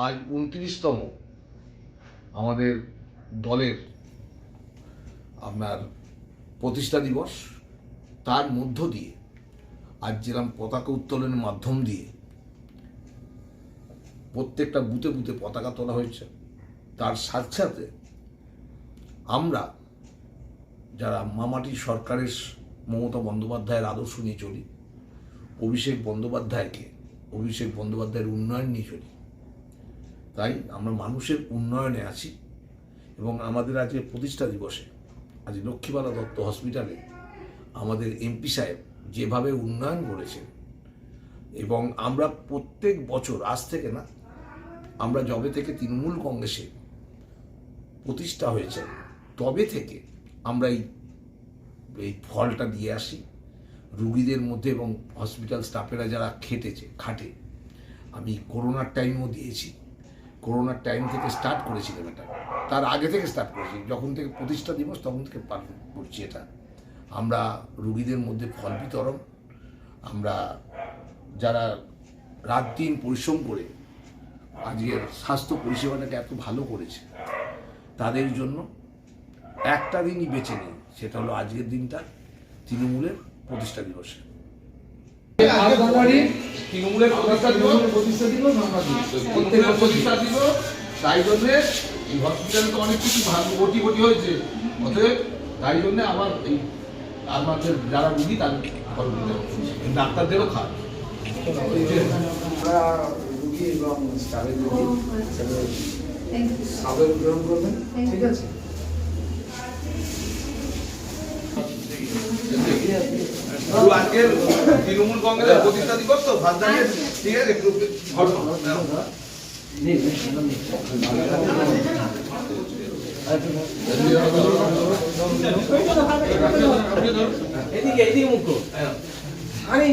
আজ 29তম আমাদের দলের আপনার প্রতিষ্ঠা দিবস। তার মধ্য দিয়ে আজ যেরকম পতাকা উত্তোলনের মাধ্যম দিয়ে প্রত্যেকটা বুথে বুথে পতাকা তোলা হয়েছে, তার সাথে সাথে আমরা যারা মামাটি সরকারের মমতা বন্দ্যোপাধ্যায়ের আদর্শ নিয়ে চলি, অভিষেক বন্দ্যোপাধ্যায়ের উন্নয়ন নিয়ে চলি, তাই আমরা মানুষের উন্নয়নে আছি। এবং আমাদের আজকে প্রতিষ্ঠা দিবসে আজ লক্ষ্মীবালা দত্ত হসপিটালে আমাদের এমপি সাহেব যেভাবে উন্নয়ন করেছেন, এবং আমরা প্রত্যেক বছর, আজ থেকে না, আমরা যবে থেকে তৃণমূল কংগ্রেসে প্রতিষ্ঠা হয়েছে তবে থেকে আমরা এই ফলটা দিয়ে আসি রুগীদের মধ্যে। এবং হসপিটাল স্টাফেরা যারা খাটে, আমি করোনার টাইমও দিয়েছি। করোনার টাইম থেকে স্টার্ট করেছিলাম এটা, তার আগে থেকে স্টার্ট করেছি, যখন থেকে প্রতিষ্ঠা দিবস তখন থেকে পালন করছি এটা। আমরা রুগীদের মধ্যে ফল বিতরণ, আমরা যারা রাত দিন পরিশ্রম করে আজকের স্বাস্থ্য পরিষেবাটাকে এত ভালো করেছে, তাদের জন্য একটা দিনই বেছে নিই, সেটা হলো আজকের দিনটা তৃণমূলের প্রতিষ্ঠা দিবসে। তৃণমূলের প্রতিষ্ঠা দিবস তাই জন্যে এই হসপিটালে তো অনেক কিছু ওটি হয়েছে, অতএব তাই জন্যে আবার এই আমাদের যারা রুগী তাদের ডাক্তারদেরও খায়। আমরা রুগী এবং স্টাফের খাবার গ্রহণ করবেন, ঠিক আছে? আজকের তৃণমূল কংগ্রেসের প্রতিষ্ঠা দিবস তো ভাত জানিয়ে, ঠিক আছে? একটু এদিকে মুখ আমি